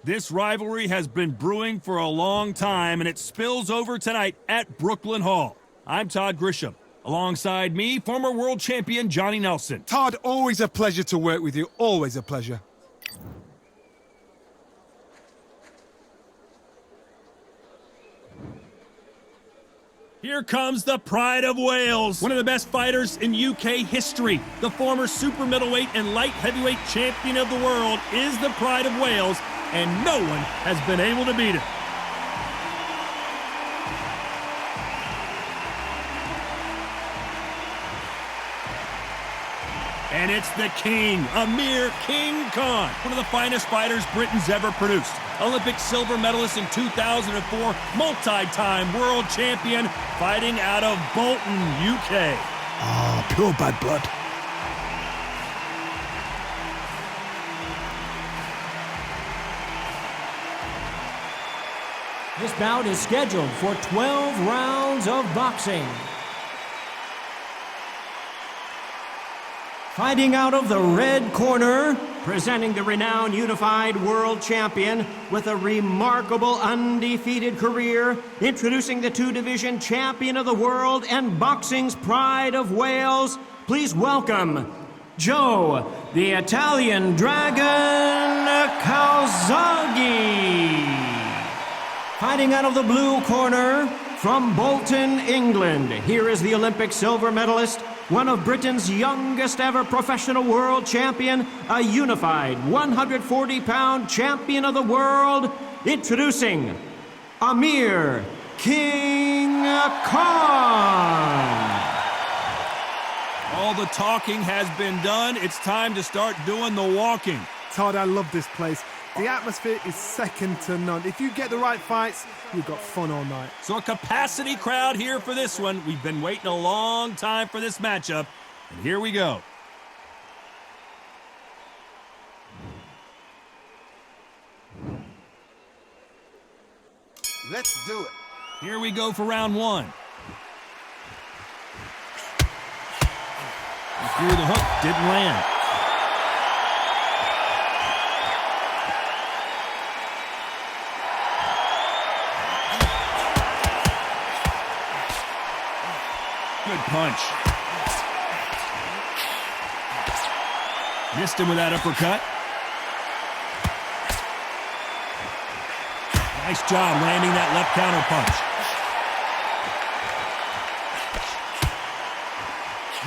This rivalry has been brewing for a long time, and it spills over tonight at Brooklyn Hall. I'm Todd Grisham. Alongside me, former world champion Johnny Nelson. Todd, always a pleasure to work with you. Always a pleasure. Here comes the Pride of Wales, one of the best fighters in UK history. The former super middleweight and light heavyweight champion of the world is the Pride of Wales, and no one has been able to beat him. And it's the king, Amir King Khan, one of the finest fighters Britain's ever produced. Olympic silver medalist in 2004, multi-time world champion, fighting out of Bolton, UK. Ah, pure bad blood. This bout is scheduled for 12 rounds of boxing. Fighting out of the red corner, presenting the renowned unified world champion with a remarkable undefeated career, introducing the two-division champion of the world and boxing's Pride of Wales, please welcome Joe, the Italian Dragon Calzaghe. Fighting out of the blue corner, from Bolton, England, here is the Olympic silver medalist, one of Britain's youngest ever professional world champion, a unified 140-pound champion of the world, introducing Amir King Khan. All the talking has been done. It's time to start doing the walking. Todd, I love this place. The atmosphere is second to none. If you get the right fights, you've got fun all night. So a capacity crowd here for this one. We've been waiting a long time for this matchup, and here we go. Let's do it. Here we go for round one. He threw the hook, didn't land. Good punch. Missed him with that uppercut. Nice job landing that left counter punch.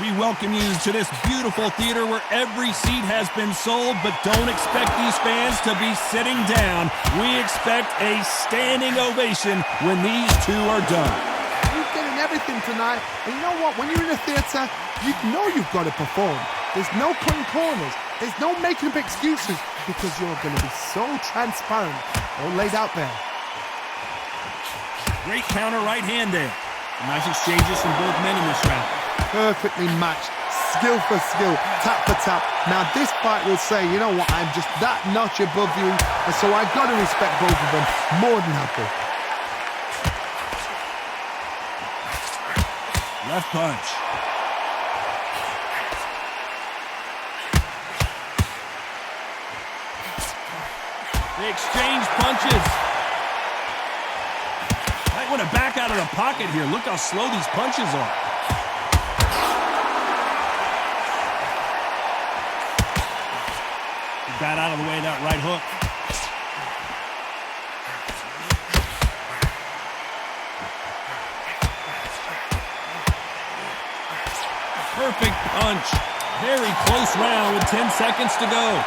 We welcome you to this beautiful theater where every seat has been sold, but don't expect these fans to be sitting down. We expect a standing ovation when these two are done. You're getting everything tonight, and you know what? When you're in a theatre, you know you've got to perform. There's no cutting corners. There's no making up excuses, because you're going to be so transparent, all laid out there. Great counter right hand there. Nice exchanges from both men in this round. Perfectly matched, skill for skill, tap for tap. Now this fight will say, you know what, I'm just that notch above you, and so I've got to respect both of them more than happy. Left punch. They exchange punches. Might want to back out of the pocket here. Look how slow these punches are. Got out of the way of that right hook. Perfect punch. Very close round with 10 seconds to go.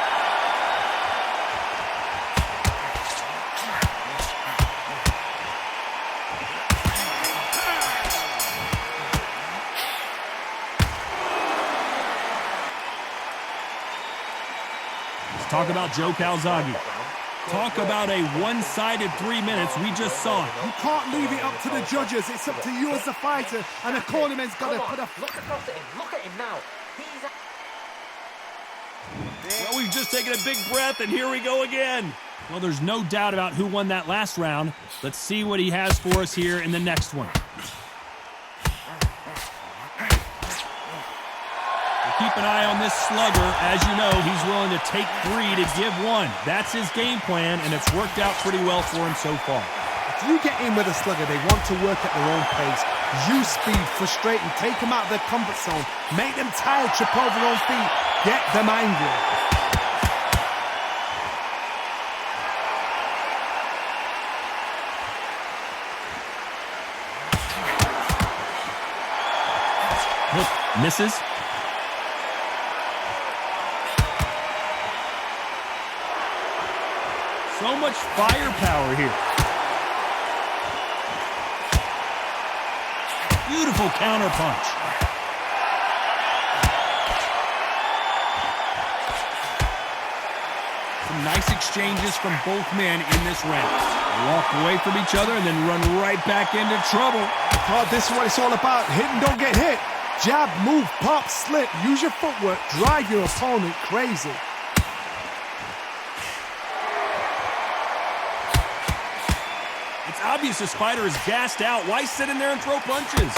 Talk about Joe Calzaghe. Talk about a one-sided 3 minutes. We just saw it. You can't leave it up to the judges. It's up to you as the fighter, and the cornerman's got to put a... Look across at him. Look at him now. Well, we've just taken a big breath, and here we go again. Well, there's no doubt about who won that last round. Let's see what he has for us here in the next one. We'll keep keep an eye on this slugger. As you know, he's willing to take 3 to give 1. That's his game plan, and it's worked out pretty well for him so far. If you get in with a slugger, they want to work at their own pace. Use speed, frustrate them, take them out of their comfort zone, make them tired, trip over their own feet, get them angry. Look, misses. So much firepower here. Beautiful counter punch. Some nice exchanges from both men in this round. They walk away from each other and then run right back into trouble. Oh, this is what it's all about. Hit and don't get hit. Jab, move, pop, slip. Use your footwork. Drive your opponent crazy. It's obvious this fighter is gassed out. Why sit in there and throw punches?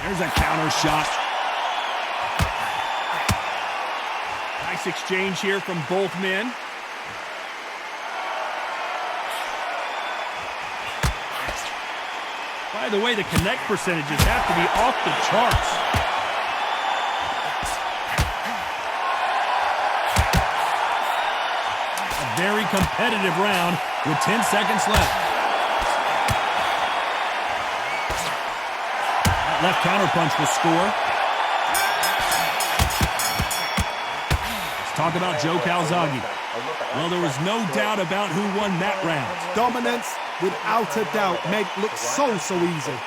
There's a counter shot. Nice exchange here from both men. By the way, the connect percentages have to be off the charts. A very competitive round with 10 seconds left. That left counterpunch will score. Let's talk about Joe Calzaghe. Well, there was no doubt about who won that round. Dominance, without a doubt, made look so easy.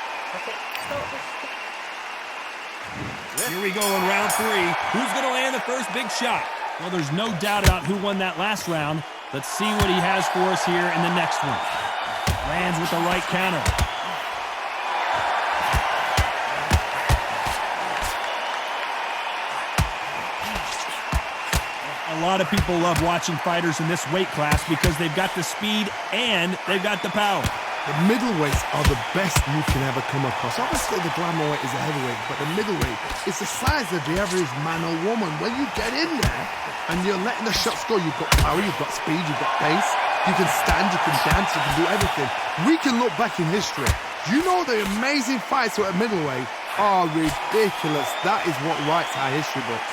Here we go in round 3. Who's going to land the first big shot? Well, there's no doubt about who won that last round. Let's see what he has for us here in the next one. Lands with the right counter. A lot of people love watching fighters in this weight class because they've got the speed and they've got the power. The middleweights are the best you can ever come across. Obviously, the glamour weight is a heavyweight, but the middleweight is the size of the average man or woman. When you get in there and you're letting the shots go, you've got power, you've got speed, you've got pace. You can stand, you can dance, you can do everything. We can look back in history. You know the amazing fights at middleweight are ridiculous. That is what writes our history books.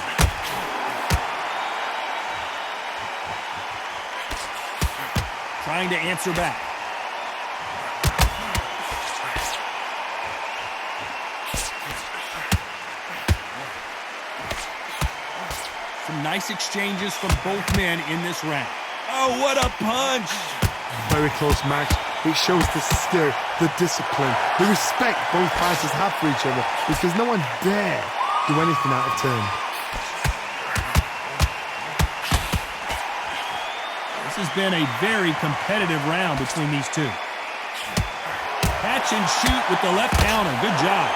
Trying to answer back. Some nice exchanges from both men in this round. Oh, what a punch! Very close match. It shows the skill, the discipline, the respect both fighters have for each other because no one dare do anything out of turn. This has been a very competitive round between these two. Catch and shoot with the left counter. Good job.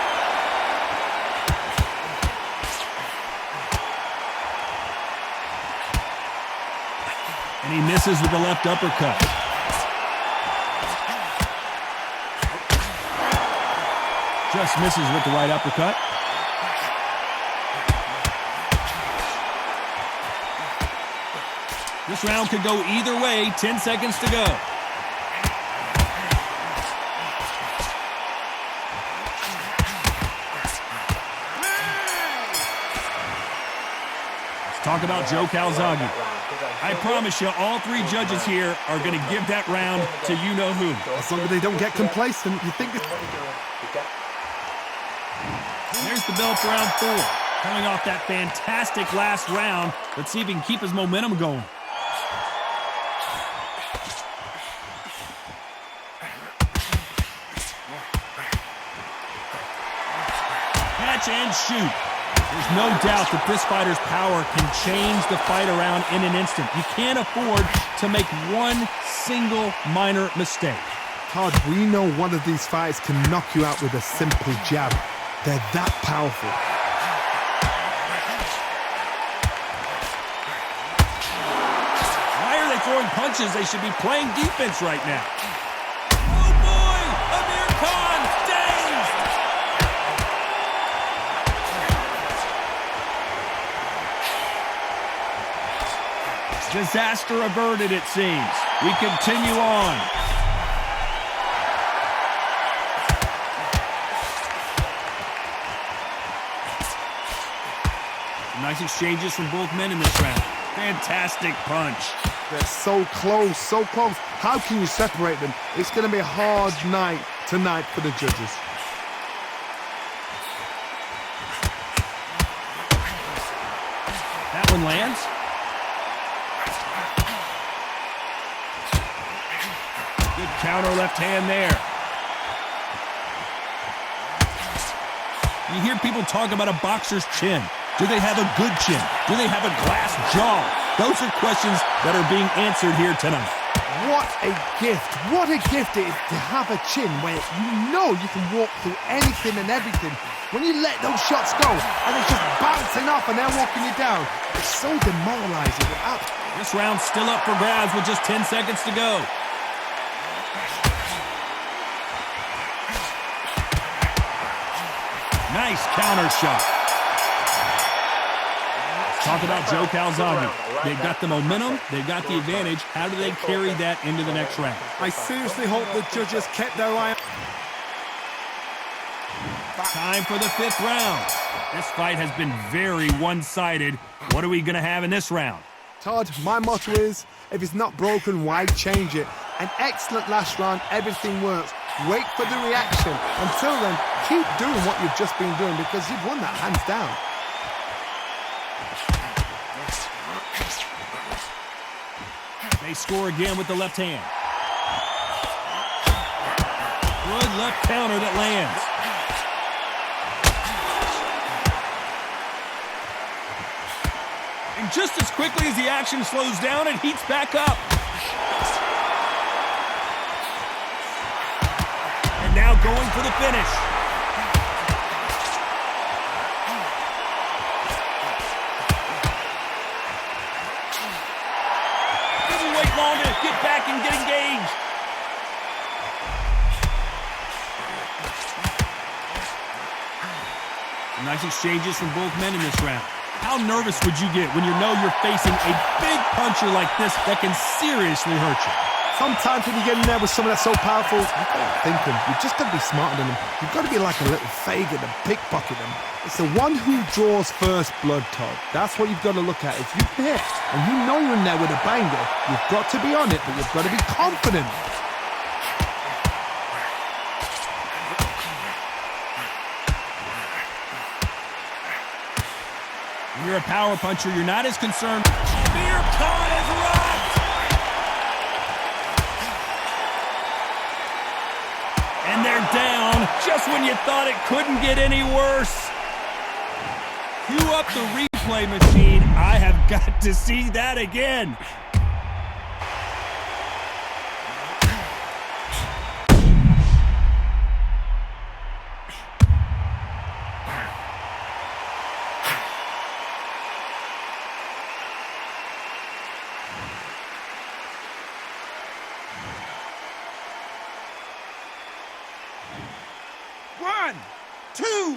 And he misses with the left uppercut. Just misses with the right uppercut. This round could go either way. 10 seconds to go. Let's talk about Joe Calzaghe. I promise you, all 3 judges here are going to give that round to you-know-who. As long as they don't get complacent, you think it's... There's the bell for round 4. Coming off that fantastic last round. Let's see if he can keep his momentum going. Catch and shoot. There's no doubt that this fighter's power can change the fight around in an instant. You can't afford to make one single minor mistake. Todd, we know one of these fighters can knock you out with a simple jab. They're that powerful. Why are they throwing punches? They should be playing defense right now. Oh boy! Amir Khan, dang! Disaster averted, it seems. We continue on. Nice exchanges from both men in this round. Fantastic punch. They're so close, so close. How can you separate them? It's going to be a hard night tonight for the judges. That one lands. Good counter left hand there. You hear people talk about a boxer's chin. Do they have a good chin? Do they have a glass jaw? Those are questions that are being answered here tonight. What a gift. What a gift it is to have a chin where you know you can walk through anything and everything. When you let those shots go and it's just bouncing off and they're walking you down, it's so demoralizing. This round's still up for grabs with just 10 seconds to go. Nice counter shot. Talk about Joe Calzaghe. They've got the momentum, they've got the advantage. How do they carry that into the next round? I seriously hope the judges kept their eye on. Time for the 5th round. This fight has been very one-sided. What are we going to have in this round? Todd, my motto is, if it's not broken, why change it? An excellent last round, everything works. Wait for the reaction. Until then, keep doing what you've just been doing because you've won that hands down. They score again with the left hand. Good left counter that lands. And just as quickly as the action slows down, it heats back up. And now going for the finish. Didn't wait long to get back and get engaged. Nice exchanges from both men in this round. How nervous would you get when you know you're facing a big puncher like this that can seriously hurt you? Sometimes when you get in there with someone that's so powerful, you've got to think them. You've just got to be smarter than them. You've got to be like a little faggot and pickpocket them. It's the one who draws first blood, Todd. That's what you've got to look at. If you hit and you know you're in there with a banger, you've got to be on it, but you've got to be confident. When you're a power puncher, you're not as concerned. Amir Khan is rocked! And they're down just when you thought it couldn't get any worse. Cue up the replay machine. I have got to see that again. One, two,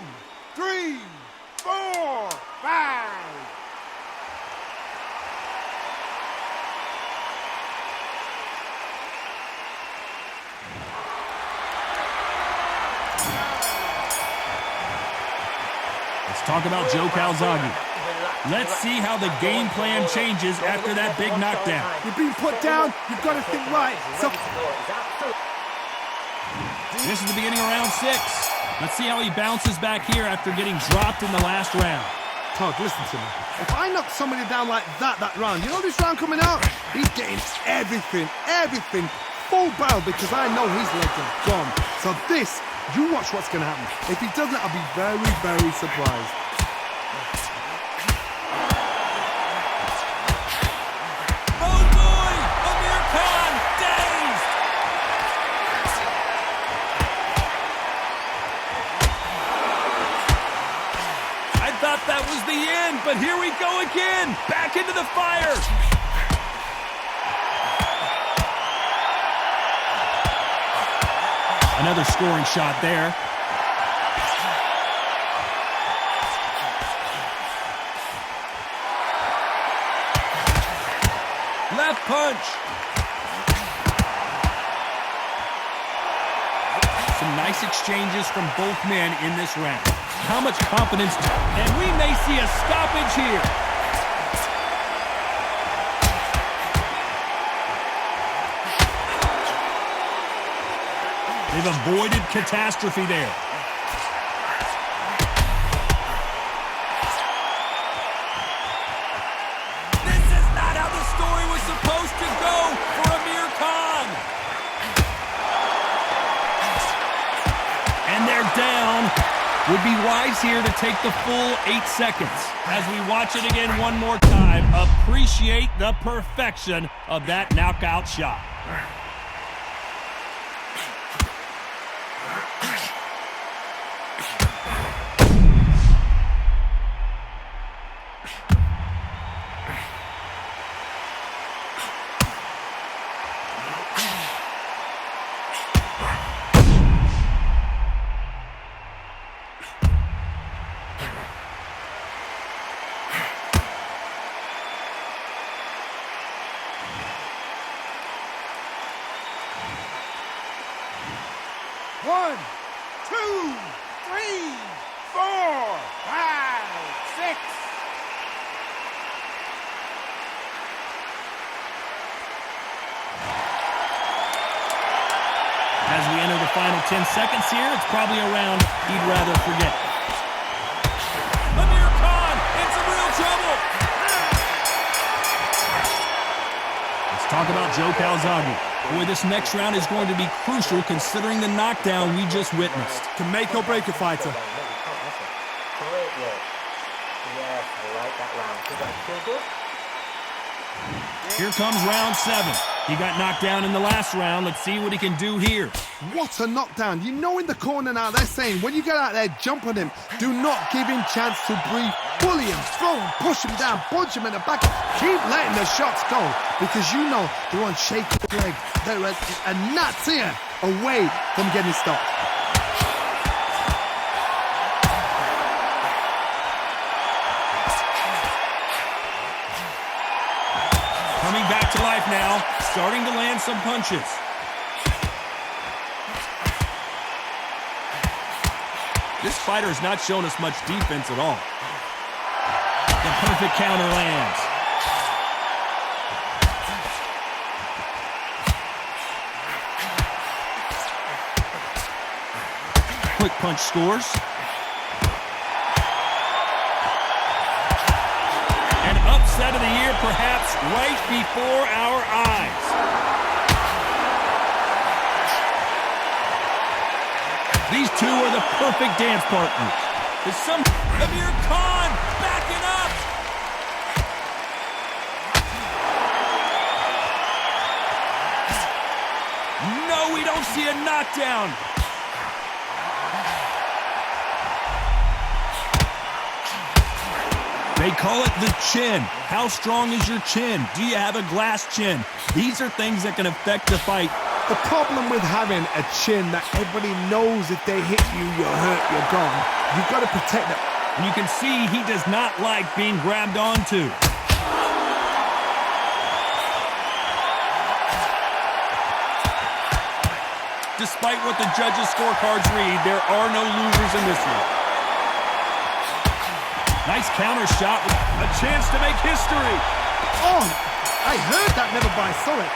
three, four, five. Let's talk about Joe Calzaghe. Let's see how the game plan changes after that big knockdown. You've been put down, you've got to think right. So This is the beginning of round 6. Let's see how he bounces back here after getting dropped in the last round. Todd, listen to me. If I knock somebody down like that round, you know this round coming out? He's getting everything, full barrel because I know his legs are gone. So this, you watch what's going to happen. If he doesn't, I'll be very, very surprised. Oh boy! Amir Khan dazed! I thought that was the end, but here we go again! Back into the fire! Another scoring shot there. punch. Some nice exchanges from both men in this round. How much confidence? And we may see a stoppage here. They've avoided catastrophe there. This is not how the story was supposed to go for Amir Khan. And they're down. Would be wise here to take the full 8 seconds. As we watch it again one more time, appreciate the perfection of that knockout shot. One, two, three, four, five, six. As we enter the final 10 seconds here, it's probably a round he'd rather forget. Amir Khan in some real trouble. Let's talk about Joe Calzaghe. Boy, this next round is going to be crucial considering the knockdown we just witnessed. Can make or break a fighter. Great work. Yes, I like that round. Did that feel good? Here comes round 7. He got knocked down in the last round. Let's see what he can do here. What a knockdown. You know in the corner now they're saying when you get out there, jump on him. Do not give him chance to breathe. Bully him, throw him, push him down, punch him in the back. Keep letting the shots go because you know they're on shaky leg. They're a gnat's here away from getting stopped. Coming back to life now, starting to land some punches. This fighter has not shown us much defense at all. The perfect counter lands. Quick punch scores. An upset of the year, perhaps right before our eyes. These two are the perfect dance partners. There's some Amir Khan backing up. No, we don't see a knockdown. They call it the chin. How strong is your chin? Do you have a glass chin? These are things that can affect the fight. The problem with having a chin that everybody knows if they hit you, you're hurt, you're gone. You've got to protect it. And you can see he does not like being grabbed onto. Despite what the judges' scorecards read, there are no losers in this one. Nice counter shot with a chance to make history. Oh, I heard that, never by saw it.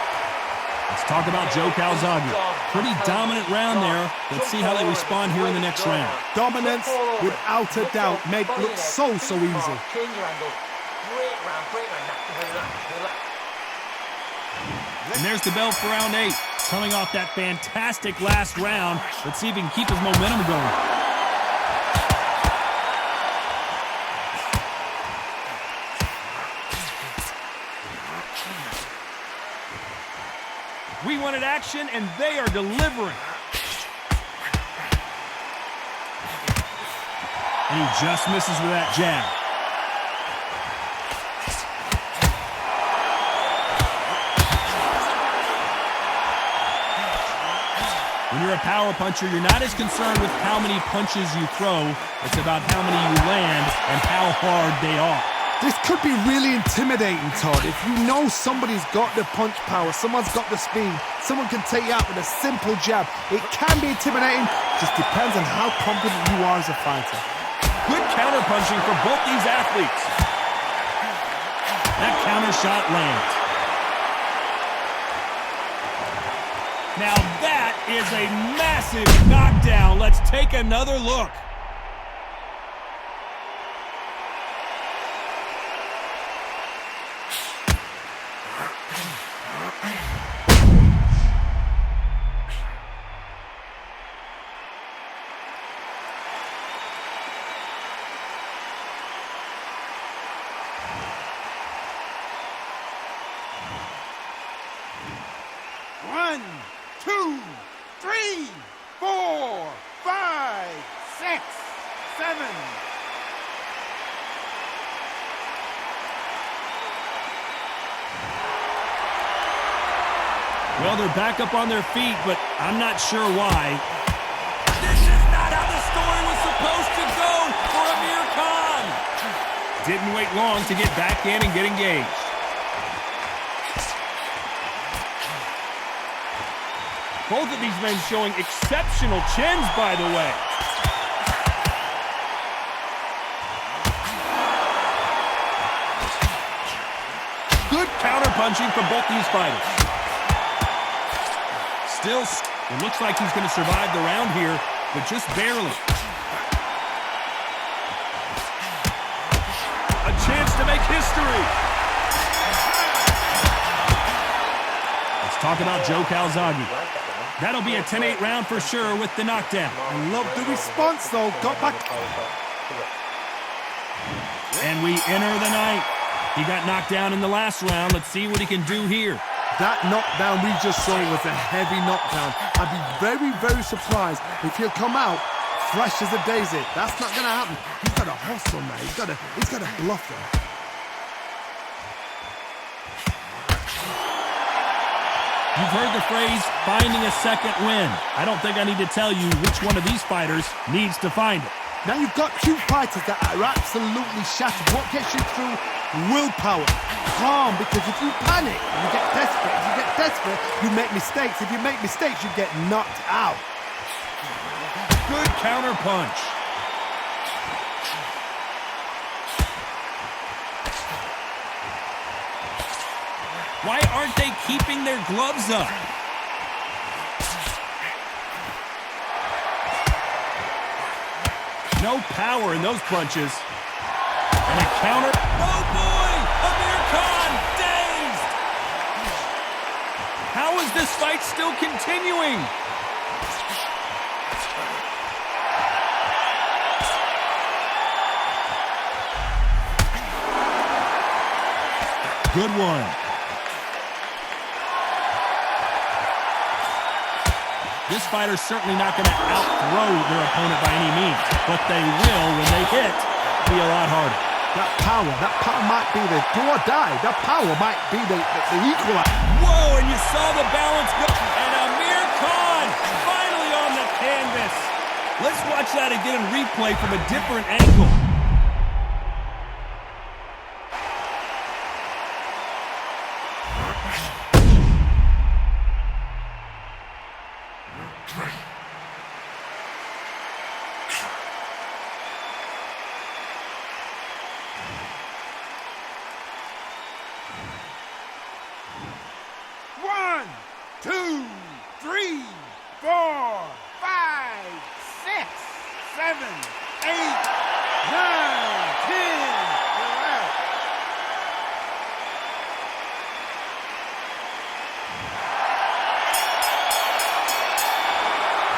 Let's talk about Joe Calzaghe. Pretty dominant round there. Let's see how they respond here in the next round. Dominance, without a doubt, made it look so easy. Change your angle. Great round, great round. Relax. And there's the bell for round 8. Coming off that fantastic last round. Let's see if he can keep his momentum going. We wanted action, and they are delivering. And he just misses with that jab. When you're a power puncher, you're not as concerned with how many punches you throw. It's about how many you land and how hard they are. This could be really intimidating, Todd. If you know somebody's got the punch power, someone's got the speed, someone can take you out with a simple jab. It can be intimidating, just depends on how confident you are as a fighter. Good counter-punching for both these athletes. That counter shot lands. Now that is a massive knockdown. Let's take another look. One, two, three, 4, 5, 6, 7. Well, they're back up on their feet, but I'm not sure why. This is not how the story was supposed to go for Amir Khan. Didn't wait long to get back in and get engaged. Both of these men showing exceptional chins, by the way. Good counter-punching from both these fighters. Still, it looks like he's going to survive the round here, but just barely. A chance to make history. Let's talk about Joe Calzaghe. That'll be a 10-8 round for sure with the knockdown. I love the response, though. Got back. And we enter the ninth. He got knocked down in the last round. Let's see what he can do here. That knockdown we just saw was a heavy knockdown. I'd be very, very surprised if he'll come out fresh as a daisy. That's not going to happen. He's got to hustle, man. He's got to bluff him. You've heard the phrase, finding a second win. I don't think I need to tell you which one of these fighters needs to find it. Now you've got two fighters that are absolutely shattered. What gets you through? Willpower. Calm, because if you panic, you get desperate. If you get desperate, you make mistakes. If you make mistakes, you get knocked out. Good counter punch. Why aren't they keeping their gloves up? No power in those punches. And a counter. Oh boy! Amir Khan dazed! How is this fight still continuing? Good one. This fighter's certainly not going to outthrow their opponent by any means, but they will, when they hit, be a lot harder. That power might be the do or die. That power might be the equalizer. Whoa, and you saw the balance go. And Amir Khan finally on the canvas. Let's watch that again in replay from a different angle. One, two, three, 4, 5, 6, 7, 8, 9, 10. You're out.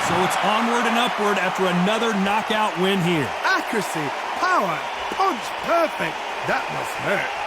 So it's onward and upward after another knockout win here. Accuracy, power, punch, perfect. That must hurt.